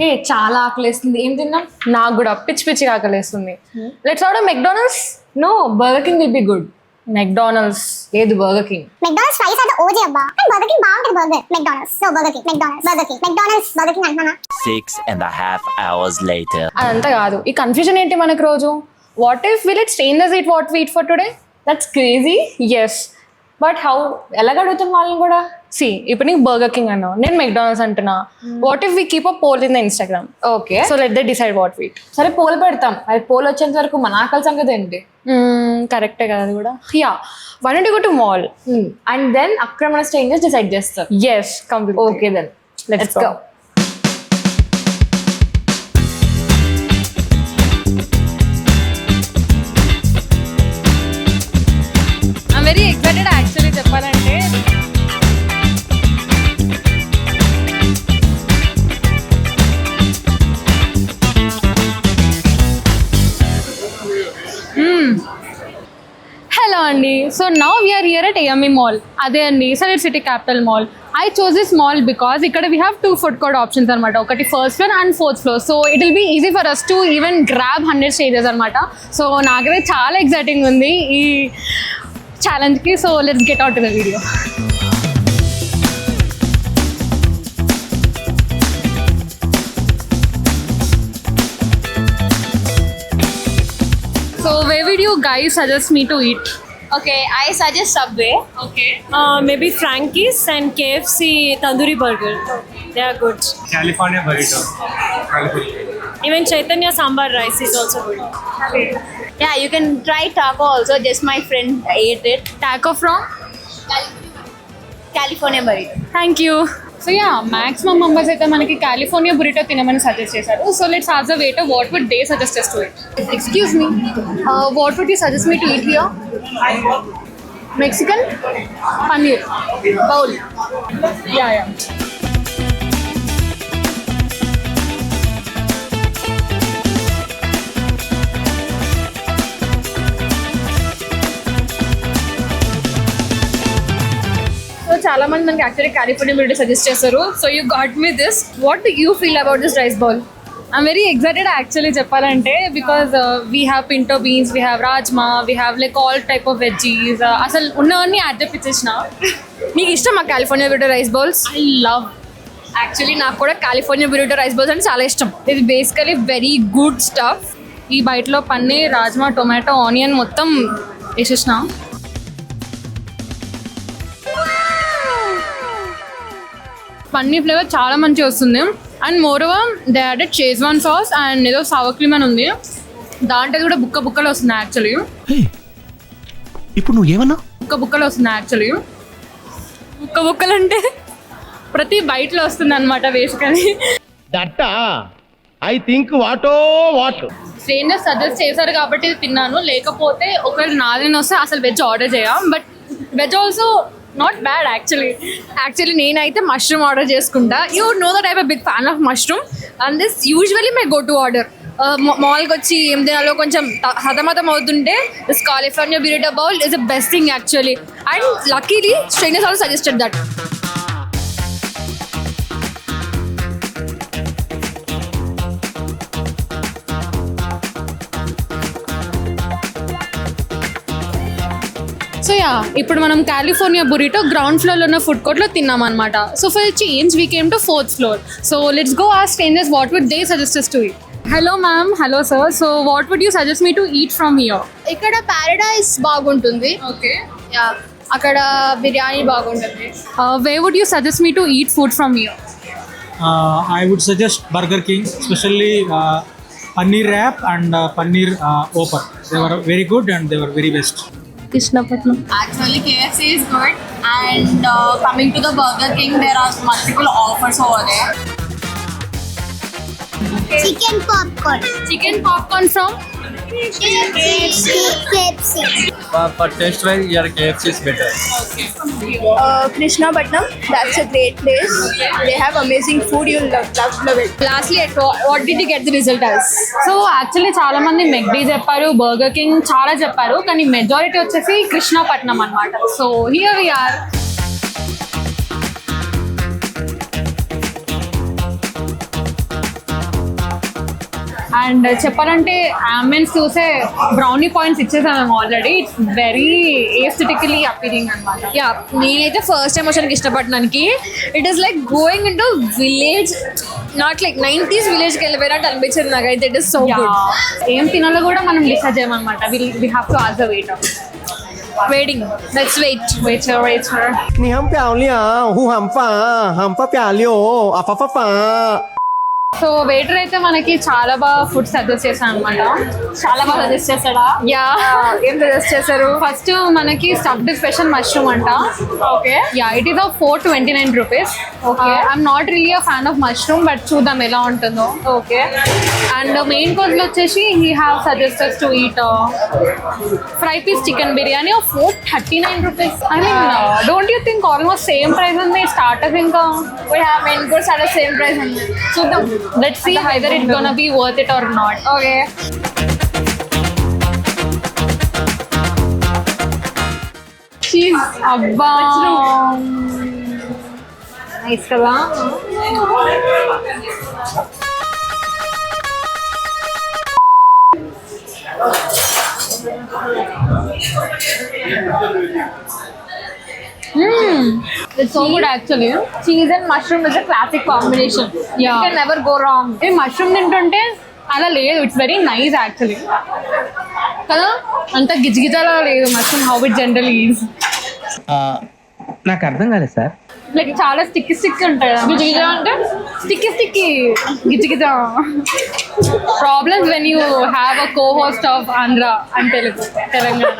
ఏ చాలా ఆకలేస్తుంది, ఏం తిన్నాం? నాకు కూడా పిచ్చి పిచ్చిగా ఆకలేస్తుంది. Let's order McDonald's. No, Burger King will be good. McDonald's లేదు, Burger King. McDonald's fries are the OG అబ్బా. కానీ బర్గర్ కింగ్ బాగుంటుంది burger. McDonald's. No, Burger King. McDonald's. Burger King. McDonald's. Burger King అంటున్నానా? 6.5 hours later. అదంతా కాదు, ఈ confusion ఏంటి మనకు రోజు? What if will it strangers eat what we eat for today? That's crazy. Yes, but how? ఎలాగ అడుగుతాం వాళ్ళని కూడా? సి ఇప్పుడు నీకు బర్గర్ కింగ్ అన్నావు, నేను మెక్డానల్డ్స్ అంటున్నా. What if we keep a poll in the Instagram? Okay, so let they decide what we eat. సరే పోల్ పెడతాం. అది పోల్ వచ్చేంత వరకు మన ఆకలి సంగతి ఏంటి? కరెక్టే కదా అది కూడా. Yeah, why don't you go to mall and then అక్కడ మన స్ట్రేంజర్స్ డిసైడ్ చేస్తారు. Yes, complete. Okay then let's go. I'm very excited actually చెప్పాలంటే. హలో అండి, so now we're here at AME mall. అదే అండి, silent city capital mall. I chose this mall because ఇక్కడ we have 2 food court options అనమాట. ఒకటి first floor and 4th floor. So it will be easy for us to even grab 100 stages అనమాట. So నాకైతే చాలా exciting ఉంది ఈ ఛాలెంజ్కి. So let's get out to the video. So where would you guys suggest me to eat? Okay, I suggest Subway. Okay. Maybe Frankie's and KFC tandoori burger. They are good. California burrito. Even Chaitanya sambar rice is also good. Yeah, you can try taco also. Just my friend ate it. Taco from? California burrito. Thank you. So yeah, maximum members అయితే మనకి California burrito తినమని suggest చేశారు. So let's ask the waiter what would they suggest us to eat. Excuse me, what would you suggest me to eat here? Mexican paneer bowl. Yeah. So చాలా మంది మనకి actually California burrito suggest చేశారు. So you got me this. What do you feel about this rice bowl? I'm very excited actually చెప్పాలంటే, because we have pinto beans, we have rajma, we have like all type of veggies. అసలు ఉన్నవన్నీ add చేపించేసిన. నీకు ఇష్టం మా California burrito rice bowls? I love. Actually నాకు కూడా California burrito rice bowls అంటే చాలా ఇష్టం. ఇది బేసికలీ వెరీ గుడ్ స్టఫ్. ఈ బయటలో పన్నీర్, రాజ్మా, టొమాటో, ఆనియన్ మొత్తం వేసేసిన. పన్నీర్ ఫ్లేవర్ చాలా మంచిగా వస్తుంది. And more over they added Schezwan sauce and ఏదో సవర్ క్రీమ్ అని ఉంది. దాంట్లో కూడా బుక్కలు వస్తున్నాయి యాక్చువల్లీ. ఇప్పుడు నువ్వు ఏమన్నా? బుక్కలు వస్తున్నాయి యాక్చువల్లీ. బుక్కలు అంటే ప్రతి బయటలో వస్తుంది అనమాట basically. That I think what strangers suggest చేశారు కాబట్టి ఇది తిన్నాను. లేకపోతే ఒకవేళ నాదిన వస్తే అసలు వెజ్ ఆర్డర్ చేయం. But veg also not bad actually నేనైతే మష్రూమ్ ఆర్డర్ చేసుకుంటా. You know that I am big fan of mushroom and this usually my go to order. మాల్కి వచ్చి ఏం తినాలో కొంచెం హతమతం అవుతుంటే this California burrito bowl is the best thing actually. And luckily strangers also suggested that. So yeah, ఇప్పుడు మనం California burrito ground ఫ్లోర్లో ఉన్న ఫుడ్ కోర్ట్లో తిన్నాం అనమాట. So for change we came to 4th floor. So let's go ask strangers what would they suggest us to eat. Hello ma'am. Hello sir. So what would you suggest me to eat from here? ఇక్కడ ప్యారడైజ్ బాగుంటుంది. Okay. Yeah, అక్కడ బిర్యానీ బాగుంటుంది. Why would you suggest me to eat food from here? I would suggest Burger King, especially paneer wrap and paneer whopper. They were very good and they were very best. Krishnapatnam. Actually, KFC is good. And coming to the Burger King, there are multiple offers over there. Chicken popcorn. Chicken popcorn from? KFC. For taste wise, your KFC is better. Krishnapatnam, that's a great place. They have amazing food. You'll love it. Lastly, what did you get the result as? So actually చాలా మంది McD చెప్పారు, burger king చాలా చెప్పారు, కానీ majority వచ్చేసి కృష్ణపట్నం అనమాట. So here we are. And చెప్పాలంటే ambience చూసే బ్రౌనీ పాయింట్స్ ఇచ్చేసాం మేము ఆల్రెడీ. ఇట్స్ వెరీ ఏస్థెటికలీ అపీలింగ్ అనమాట. యా నేనైతే ఫస్ట్ టైం వచ్చానికి ఇష్టపడడానికి it is like going into village, not like 90s విలేజ్కి వెళ్ళిపోయినట్టు అనిపించింది నాకైతే. It is so good. ఏం తినాలో కూడా మనం డిసైడ్ చేయమన్నమాట. We have to ask the waiter. Waiting, let's wait. Waiter ni ham piao lia hu ham pa piao lio apa pa. So waiter అయితే మనకి చాలా బాగా ఫుడ్ సజెస్ట్ చేశాను అనమాట. చాలా బాగా సజెస్ట్ చేస్తాడా? యా, ఏం సజెస్ట్ చేశారు? ఫస్ట్ మనకి స్టఫ్డ్ స్పెషల్ మష్రూమ్ అంట. Okay. Yeah, it is of 429 rupees. Okay. I'm not really a fan of mushroom, but చూద్దాం ఎలా ఉంటుందో. ఓకే. అండ్ మెయిన్ కోర్స్లో వచ్చేసి he have suggested to eat fry piece chicken biryani of 439 rupees. I mean don't you think almost same price ఉంది starters ఇంకా? We have main course at the same price only. చూద్దాం. Let's see whether it's gonna be worth it or not. Okay. Cheese అబ్బా nice కదా. It's so good actually. Cheese and mushroom is a classic combination. Yeah. You can never go wrong. ఈ mushroom తింటుంటే అలా లేదు. It's very nice actually కదా. అంత గిజగిజలా లేదు mushroom how it general is. నాకు అర్థం కాలేదు సార్. లైక్ చాలా స్టిక్కి ఉంటాయి. గిజగిజ అంటే స్టిక్కి గిజగిజ. Problems when you have a co host of Andhra and Telugu Telangana.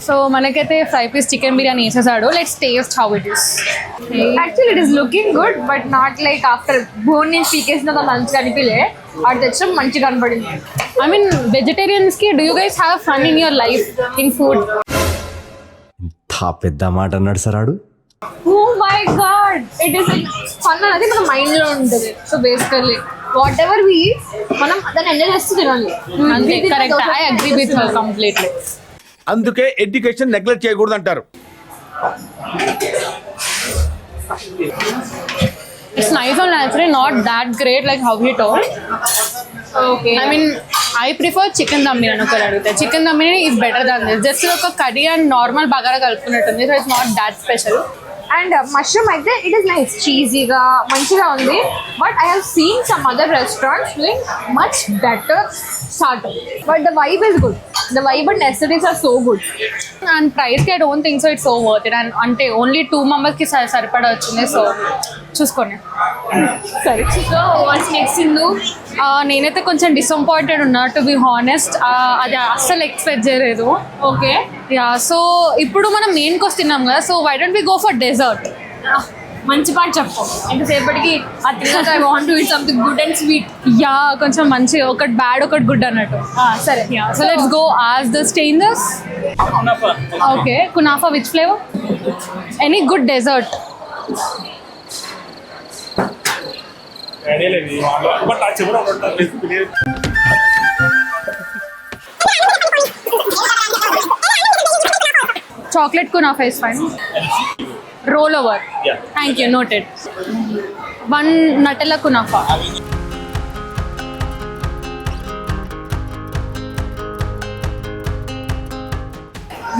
So మనకైతే ఫ్రై పీస్ చికెన్ బిర్యానీ వేసేసాడు. Let's taste how it is. Actually, it is looking good, but not like after bone నుంచి పీకేసిన మంచిగా అనిపించలే. అది తెచ్చడం మంచిగా కనపడింది. ఐ మీన్ వెజిటేరియన్స్ కి do you guys have fun in your life in food? పెద్ద మాట అన్నాడు సార్ ఆడు. Oh my god, it is like fun అనేది మన మైండ్ లో ఉంటుంది. So basically whatever we మనం దాన్ని ఎంజాయ్ చేస్తూ తినాలి. అంతే, correct. I agree with you completely. అందుకే ఎడ్యుకేషన్ నెగ్లెక్ట్ చేయకూడదు అంటారు. It's nice and naturally not that great like how he told. Okay. I mean, I prefer chicken dum biryani ఒకరు అడిగితే. Chicken dum biryani is better than this. Just ఒక curry and normal bagara కలుపుకున్నట్టుంది. So it's not that special. And mushroom అయితే it is nice, చీజీగా మంచిగా ఉంది. But I have seen some other restaurants doing much better starter. But the vibe is good. The vibe and necessities are so good. And ప్రైస్కి I don't think so it's so worth it. And అంటే only 2 మెంబర్స్కి సరిపడా వచ్చింది. So చూసుకోండి. సరే, so what's next ఇందు? నేనైతే కొంచెం disappointed ఉన్నా టు బి హానెస్ట్. అది అస్సలు ఎక్స్పెక్ట్ చేయలేదు. ఓకే. యా, సో ఇప్పుడు మనం మెయిన్ కోర్స్ తిన్నాం కదా. So why don't we go for dessert? మంచి పాట చెప్పు. ఎంతసేపటికి ఆ తిన్నాక I want to eat something good and sweet. Yeah, కొంచెం మంచి ఒకటి బ్యాడ్ ఒకటి గుడ్ అన్నట్టు. సరే, so let's go as the strangers. Okay, kunafa which flavour? Any good dessert? Chocolate kunafa is fine. Roll over. Yeah. Thank you. Noted. 1 Nutella kunafa.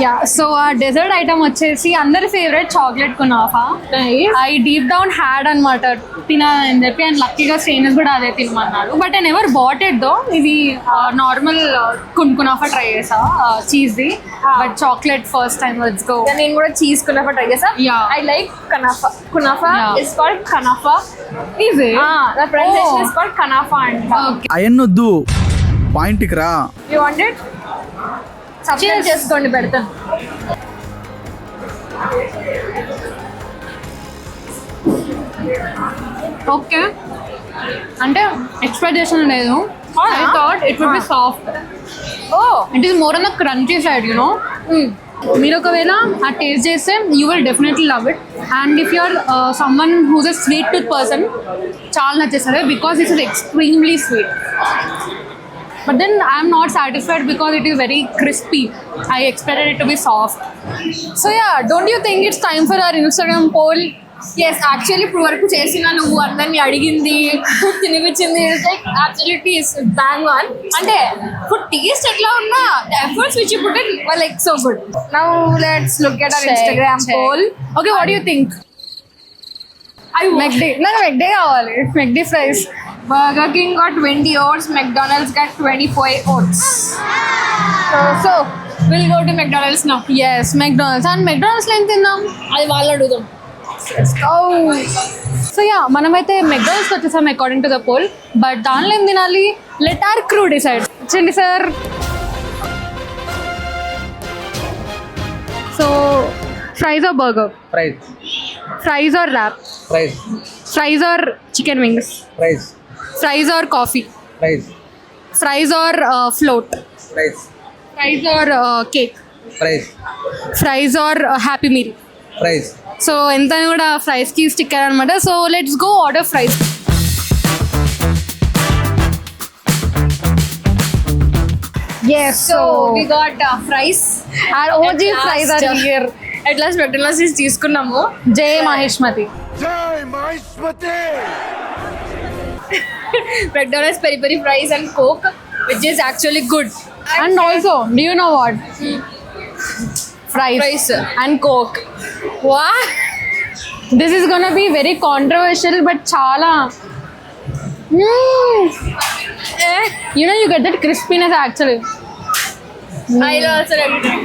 Yeah, so ఆ dessert item వచ్చేసి అందరి favourite chocolate kunafa. I deep down had అనమాట తినాలని చెప్పి. And లక్కీగా strangers కూడా అదే తినమన్నారు. But I never bought it though. ఇది నార్మల్ కునాఫా ట్రై చేసా, చీజ్ది. But chocolate first time. Let's go. నేను కూడా చీజ్ కునాఫా ట్రై చేసా. Yeah. I like kanafa. Kunafa Yeah. Is called kanafa. Is it? The pronunciation is called kanafa అంట. అయన్నొద్దు, పాయింట్కి రా. You want it? సబ్స్క్రైబ్ చేసుకోండి, పెడతాను. ఓకే, అంటే ఎక్స్పెక్ట్ చేసిన లేదు. I thought it would be soft. Oh, it is more on the crunchy side, you know. మీరు ఒకవేళ ఆ టేస్ట్ చేస్తే you will definitely love it. And if you're someone who's a sweet tooth person చాలా నచ్చేస్తుంది because it's extremely sweet. But then I'm not satisfied because it is very crispy. I expected it to be soft. So yeah, don't you think it's time for our Instagram poll? Yes, actually ఇప్పుడు వరకు చేసిన నువ్వు అందరిని అడిగింది తినిపించింది like absolutely is bang on. అంటే food taste ఎట్లా ఉన్నా the efforts which you put in were like so good. Now let's look at our Instagram poll. Okay, what do you think? McD. No, McD కావాలి. McD fries. Burger King got 20 votes, McDonald's got 25 votes. So we'll go to McDonald's now. Yes, McDonald's. And McDonald's లో ఏం తిందాం? అది వాళ్ళు అడుగుదాం. So yeah మనమైతే మెక్డానల్డ్స్కి వచ్చేసాం according to the poll. But దానిలో ఏం తినాలి? Let our crew decide. వచ్చండి sir. So fries or burger? Fries. Fries or wrap? Fries. Fries or chicken wings? Fries. Fries or coffee? Fries. Fries or float? Fries. Fries or cake? Fries. Fries or happy meal? Fries. So ఎంత కూడా ఫ్రైస్కి sticker అనమాట. So let's go order fries. Yes, so we got fries. Our OG fries are here. At last McDonald's తీసుకున్నాము. జై Maheshmati. McDonald's peri peri fries and Coke, which is actually good. And also, do you know what? Fries and Coke. What? This is gonna be very controversial, but chala. You know, you get that crispiness actually. I'll also like it.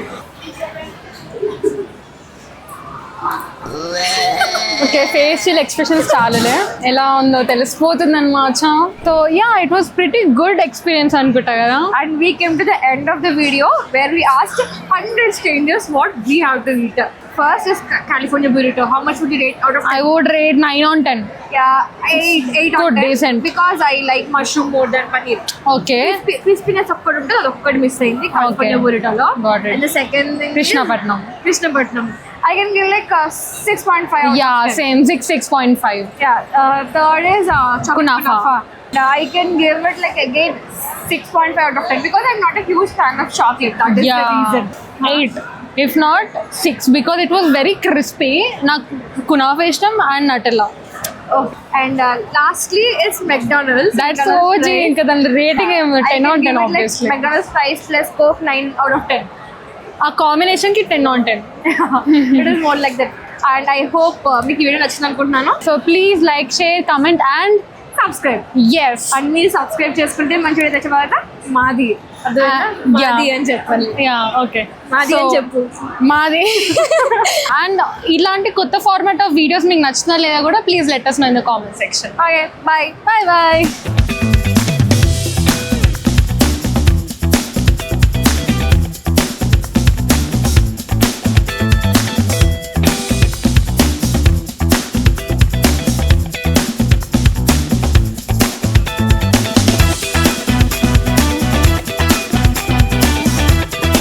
Okay, facial expressions చాలానే ఎలా ఉందో తెలిసిపోతుంది అనమాట. So yeah, it was pretty good experience అనుకుంటా కదా. And we came to the end of the video where we asked 100 strangers what we have to eat. First is California burrito. How much would you rate out of 10? I would rate 9 on 10. Yeah, 8 Good, on 10. decent. Because I like mushroom more than paneer. Okay, Crispiness ఒక్కటి ఉంటుంది, అది ఒక్కటి miss అయింది California burrito లో. Got it. And the second thing Krishnapatnam. Krishnapatnam. I can give like 6.5 out Yeah, of 10. same 6.5. Yeah, third is Kunafa. I can give it like again 6.5 out of 10 because I'm not a huge fan of chocolate. That is the reason. 8. If not 6, because it was very crispy. నాకు kunafa ఇష్టం and Nutella. Oh, and lastly is McDonald's. That's McDonald's OG. fries. ఇంకా దాని rating I 10 can on give 10 it obviously. like McDonald's fries plus Coke 9 out of 10. ఆ కాంబినేషన్కి 10 on 10. It is more like that. And I hope మీకు video నచ్చింది అనుకుంటున్నాను. So please like, share, comment and Subscribe. yes. And మీరు subscribe చేసుకుంటే మంచి video తెచ్చే తర్వాత మాది మాది అని చెప్పాలి. Yeah, okay. మాది అని చెప్పు. మాది. అండ్ ఇలాంటి కొత్త ఫార్మాట్ ఆఫ్ వీడియోస్ మీకు నచ్చినా లేదా కూడా please let us know in the comment section. Okay, bye. Bye bye.